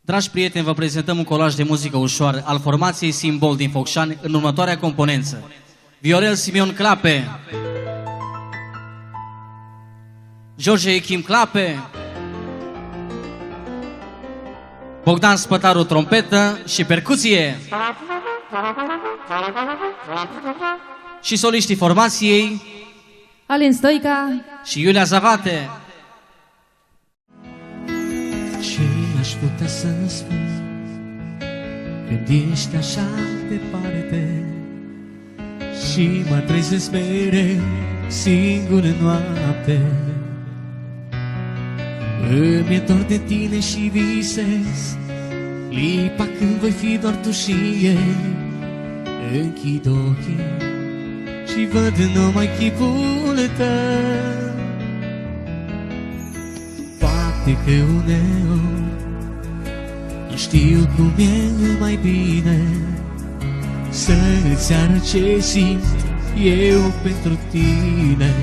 Dragi prieteni, vă prezentăm un colaj de muzică ușoară al formației Simbol din Focșani în următoarea componență. Viorel Simeon clape, George Echim clape, Bogdan Spătaru trompetă și percuție. Și soliștii formației Alin Stoica și Iulia Zavate. Ce aș putea să spun când ești așa departe și mă trezesc mereu singur în noapte? Îmi e dor de tine și visez clipa când voi fi doar tu și eu. Închid ochii și văd numai chipul tău. Poate că uneori nu știu cum e mai bine să-ți arăt ce simt eu pentru tine.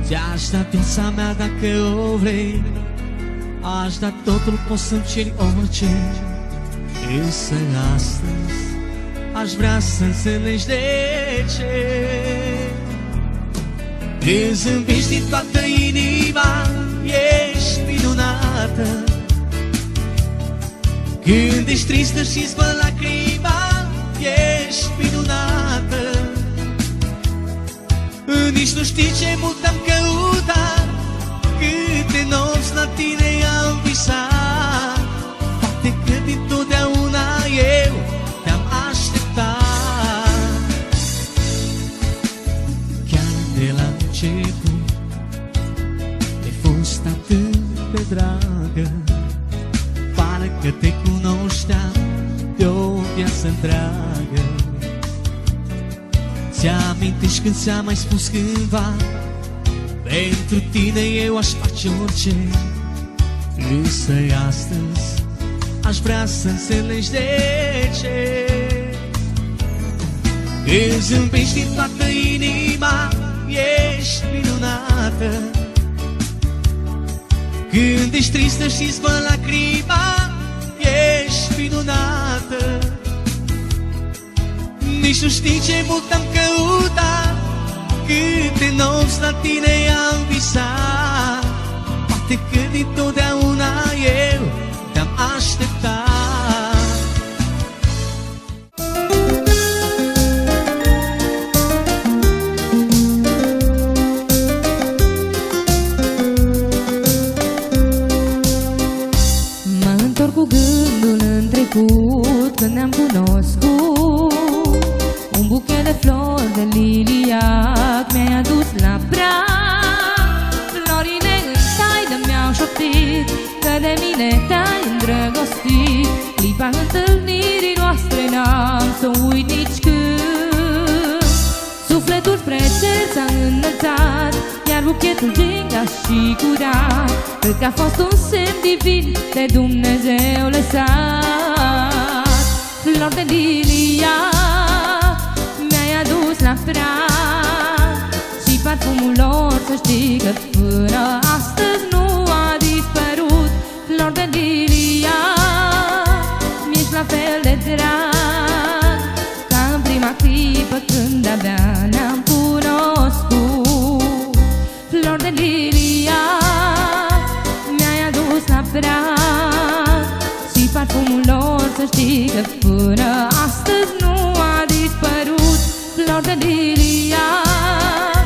Ți-aș da viața mea dacă o vrei, aș da totul, poți să-mi ceri orice. Însă astăzi aș vrea să înțelegi de ce. Când zâmbești din toată inima, ești minunată. Când ești tristă și-ți văd lacrima, ești minunată. Nici nu știi ce mult am căutat, câte nopți la tine am visat. Poate că dintotdeauna eu te-am așteptat. Chiar de la început ai fost atât de dragă, parcă te cunoșteam de o viață întreagă. Ți-amintești când ți-am mai spus cândva, pentru tine eu aș face orice. Însă astăzi aș vrea să înțelegi de ce. Când zâmbești din toată inima, ești minunată. Când ești tristă și-ți văd lacrima, ești minunată. Nici nu știi ce mult am căutat, câte nopți la tine am visat. Poate că dintotdeauna eu te-am așteptat. mă întorc cu gândul în trecut, când ne-am cunoscut. Un buchet de flori de liliac mi-ai adus la braț. Florile în taină mi-au șoptit că de mine te-ai îndrăgostit. Clipa întâlnirii noastre n-am să uit nici când. Sufletul spre cer s-a înălțat, iar buchetul ginga și curat. Cred că a fost un semn divin de Dumnezeu lăsat. Flori de liliac mi-ai adus la braț, și parfumul lor să știi că până astăzi nu a dispărut. Flori de liliac, mi-ești la fel de drag ca în prima clipă când abia ne-am cunoscut. Flori de liliac mi-ai adus la braț, și parfumul lor să știi că până astăzi nu a dispărut. Flori de liliac,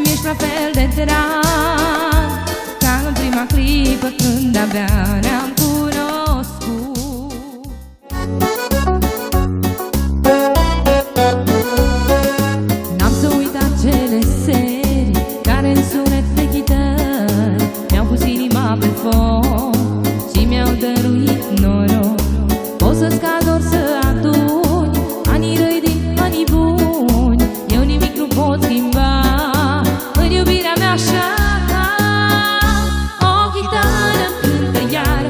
mi-ești la fel de drag ca în prima clipă când abia ne-am cunoscut. N-am să uit acele seri care în sunet de chitări mi-au pus inima pe foc și mi-au dăruit noroc. O să-ți cador să aduni anii răi din anii buni, eu nimic nu pot schimba în iubirea mea așa. O chitară cântă iar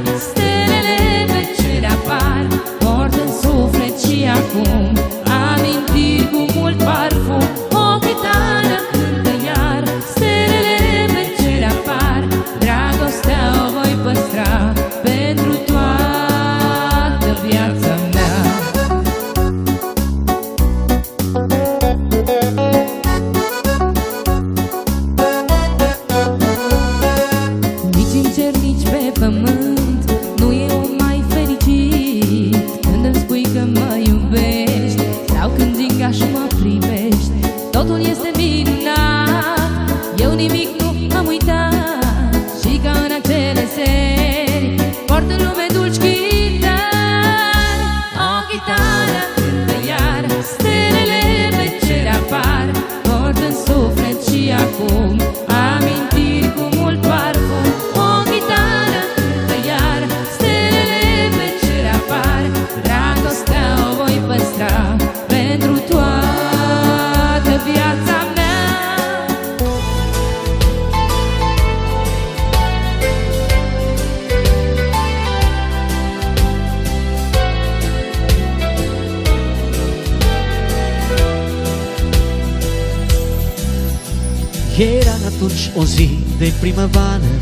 atunci o zi de primăvară,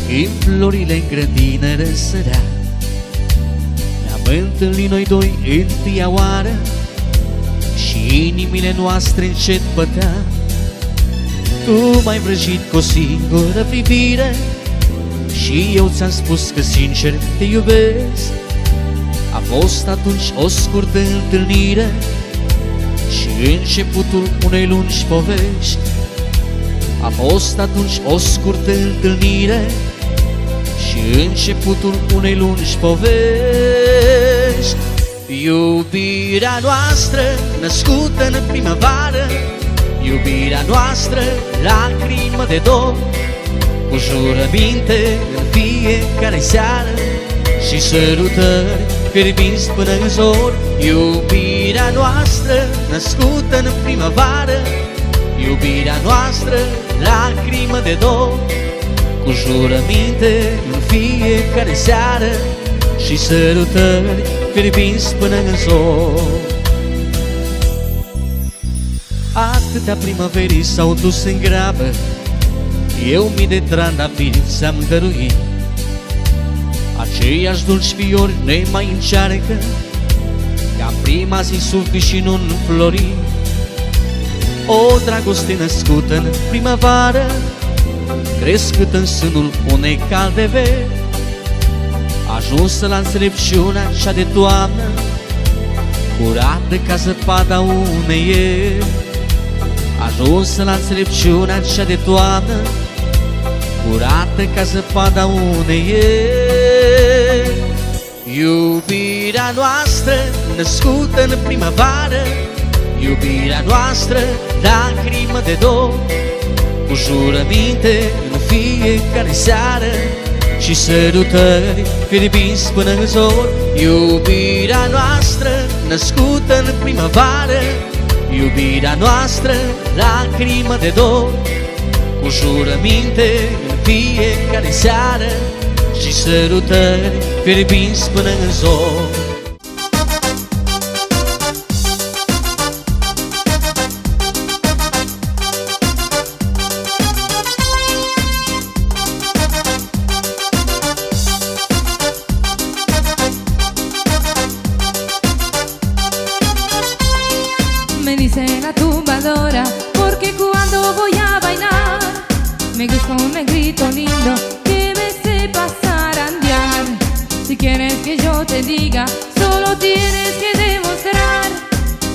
când florile în grădină răsărea. Ne-am întâlnit noi doi întâia oară și inimile noastre încet bătea. Tu m-ai vrăjit cu o singură privire și eu ți-am spus că sincer te iubesc. A fost atunci o scurtă întâlnire și începutul unei lungi povești. A fost atunci o scurtă întâlnire și începutul unei lungi povești. Iubirea noastră născută în primăvară, iubirea noastră lacrimă de dor, cu jurăminte în fiecare seară și sărutări fierbinți până în zor. Iubirea noastră născută în primăvară, iubirea noastră lacrimă de dor, cu jurăminte în fiecare seară și sărutări fierbinți până în zor. Atâtea primăverii s-au dus în grabă, eu mii de trandafiri ți-am dăruit. Aceiași dulci fiori ne mai încearcă, ca prima zi sufli și nu înflori. O dragoste născută în primăvară, crescută în sânul unei calde veri, ajunsă la înțelepciunea cea de toamnă, curată ca zăpada unei ieri. Ajunsă la înțelepciunea cea de toamnă, curată ca zăpada unei ieri. Iubirea noastră născută în primăvară, iubirea noastră lacrimă de dor, cu jurăminte în fiecare seară și sărutări fierbinți până în zor. Iubirea noastră născută în primăvară, iubirea noastră lacrimă de dor, cu jurăminte în fiecare seară și sărutări fierbinți până în zor. Me dice la tumbadora, porque cuando voy a bailar me gusta un negrito lindo que me sepa zarandear. Si quieres que yo te diga, solo tienes que demostrar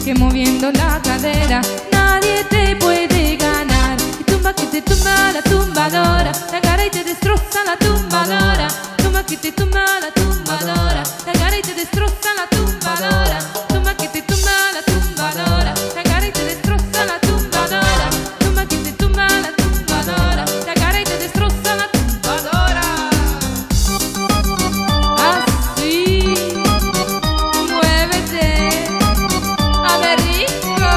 que moviendo la cadera nadie te puede ganar. Y tumba que te tumba la tumbadora, la cara y te destroza la tumbadora. Tumba que te tumba la tumbadora, la cara y te destroza la tumbadora. Tumba que te tumba la tumbadora, la cara y te destroza la tumbadora. Tumba que te tumba la tumbadora, la cara y te destroza la tumbadora. Así, muévete, a ver rico.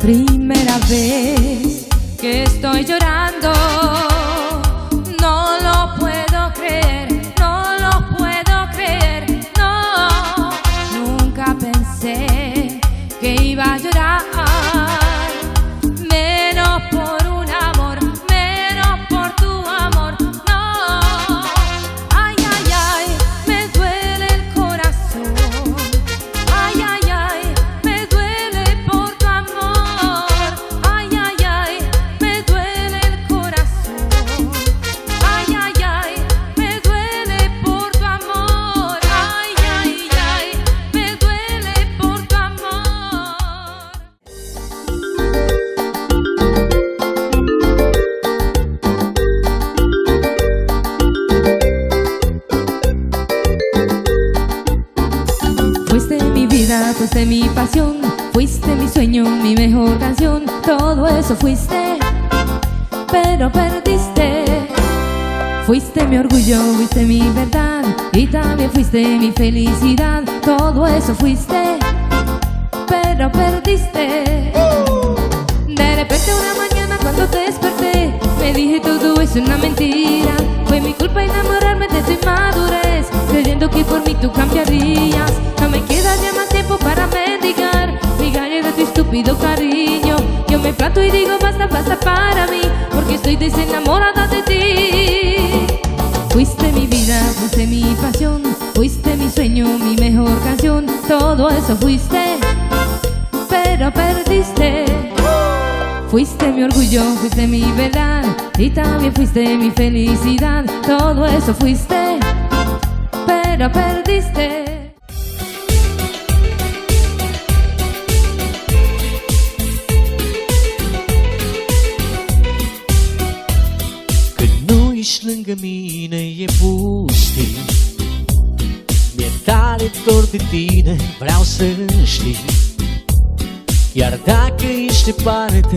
Primera vez que estoy llorando, no lo puedo creer, no lo puedo creer, no. Nunca pensé que iba a llorar, menos por un amor, menos por tu amor, no. Ay, ay, ay, me duele el corazón, ay, ay, ay, me duele por tu amor. Ay, ay, ay, me duele el corazón. fuiste mi pasión, fuiste mi sueño, mi mejor canción. Todo eso fuiste, pero perdiste. Fuiste mi orgullo, fuiste mi verdad y también fuiste mi felicidad. Todo eso fuiste, pero perdiste. De repente una mañana cuando te desperté, me dije todo es una mentira. Fue mi culpa enamorarme de tu inmadurez, creyendo que por mí tú cambiarías. No me queda ya más tiempo para mendigar migajas de tu estúpido cariño. Yo me planto y digo basta, basta para mí, porque estoy desenamorada de ti. Fuiste mi vida, fuiste mi pasión, fuiste mi sueño, mi mejor canción. Todo eso fuiste, pero perdiste. Fuiste mi orgullo, fuiste mi verdad y también fuiste mi felicidad. Todo eso fuiste, pero perdiste. Când nu ești lângă mine e pustiu. Mi-e tare dor de tine, vreau să știi. Iar dacă ești departe,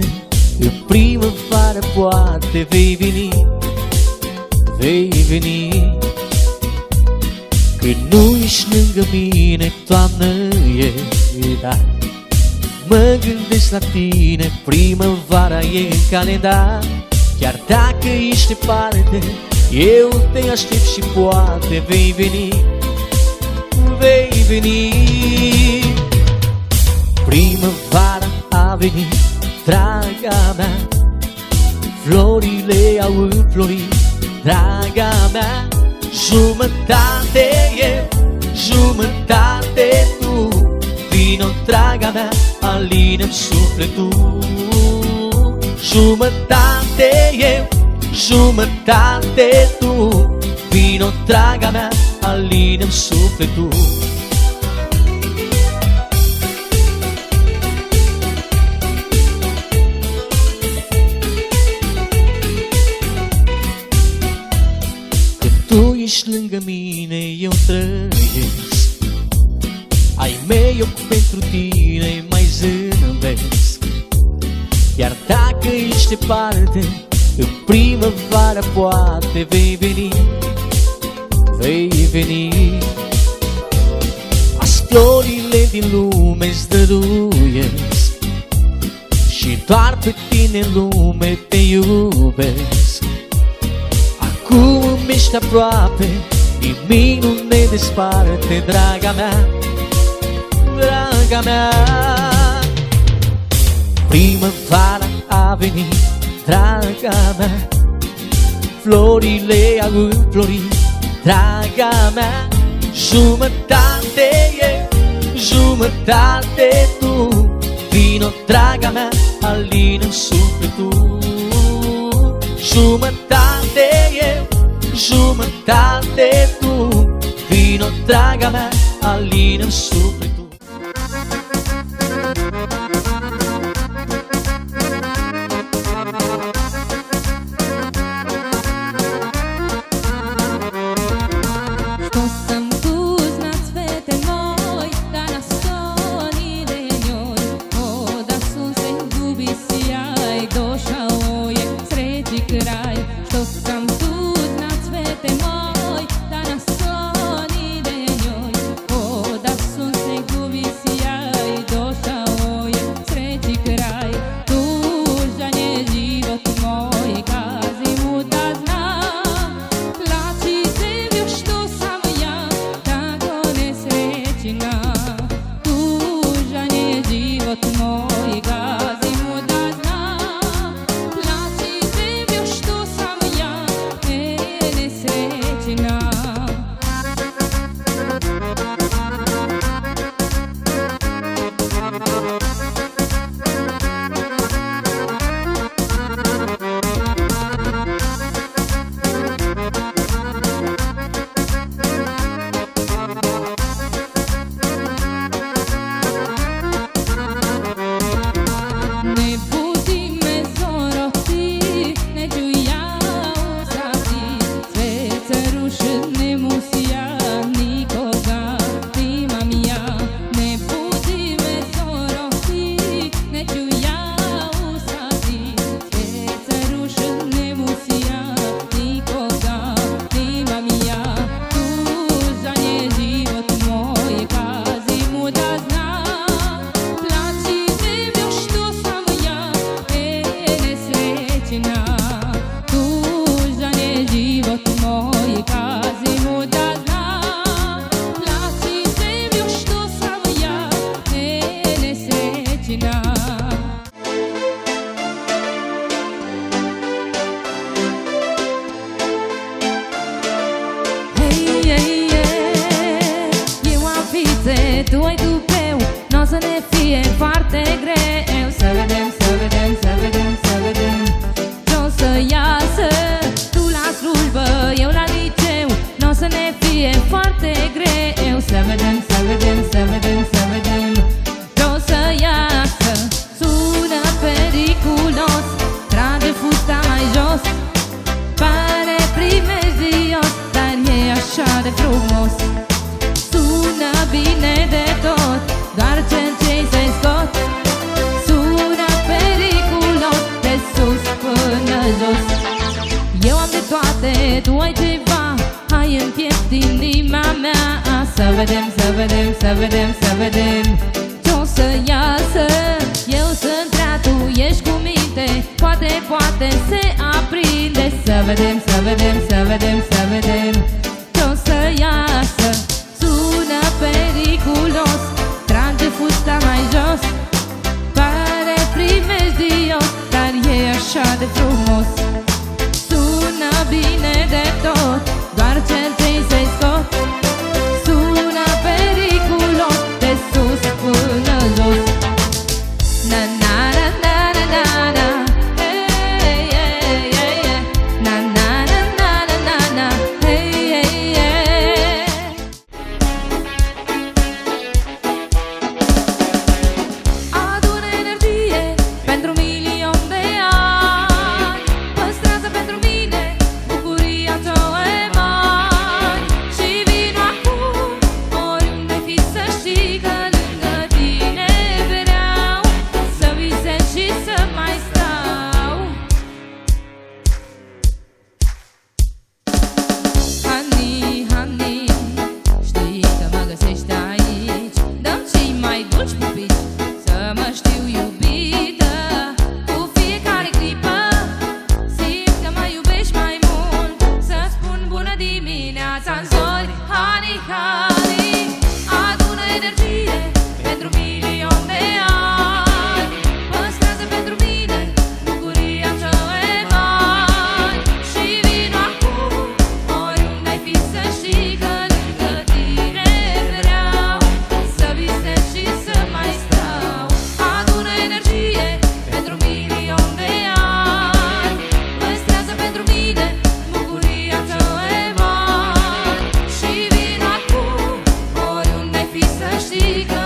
în primăvară poate vei veni, vei veni. Când nu ești lângă mine, toamnă e, da. Mă gândesc la tine, primăvara e în calendar. Chiar dacă ești departe, eu te aștept și poate vei veni, vei veni. Primăvara a venit, draga mea, florile au înflorit, draga mea. Jumătate eu, jumătate tu, vino, draga mea, alină-mi sufletul. Jumătate eu, jumătate tu, vino, draga mea, alină-mi sufletul. Tu ești lângă mine, eu trăiesc. Ai mei ochi pentru tine mai zâmbesc. Iar dacă ești departe, în primăvară poate vei veni, vei veni. Azi florile din lume-ți dăruiesc și doar pe tine în lume te iubesc. Acum ești aproape, nimic nu ne desparte, draga mea, draga mea. Primăvara a venit, draga mea, florile au înflorit, draga mea. Jumătate e, jumătate tu, vino, draga mea, alină-mi sufletul. Jumătate eu, jumătate tu, vino, draga mea, alină-mi sufletul. ai tupeu, n-o să ne fie foarte greu. Să vedem, să vedem, să vedem, să vedem ce-o să iasă. Tu la slujbă, eu la liceu, n-o să ne fie foarte greu. Să vedem, să vedem, să vedem, să vedem ce-o să iasă. Sună periculos, trage fusta mai jos. Pare primejdios, dar e așa de frumos. Sună bine de tot, doar cercei să-i scot. Sună periculos, de sus până jos. Eu am de toate, tu ai ceva, hai în piept inima mea. Să vedem, să vedem, să vedem, să vedem ce-o să iasă. Eu sunt rea, tu ești cu minte, poate, poate se aprinde. Să vedem, să vedem, să vedem, să vedem ce-o să iasă. Sună periculos, trage fusta mai jos. Pare primejdios, dar e așa de frumos. Sună bine de tot, doar cercei să-i scot. Sună periculos, de sus până jos. Na na na na na na na, hey hey hey hey. Na na na na na na na, hey hey hey. Adună energie pentru milion de ani. Păstrează pentru mine bucuria ce-o emani. Și vino acum, oriunde fi, să știi că lângă tine vreau să visez și să mai stau. Honey, honey, știi că mă găsești aici. Dă-mi cei mai dulci pupici, să mă știu iubită. Cu fiecare clipă simt că mă iubești mai mult. Să spun bună dimineața-n zori. Honey, honey, adună energie pentru milion de ani. Păstrează pentru mine bucuria ce-o emani. Și vino acum, oriunde ai fi, să știi că lângă tine vreau să visez și să mai stau. Adună energie pentru milion de ani. Păstrează pentru mine bucuria ce-o emani. Și vino acum, oriunde ai fi, să știi că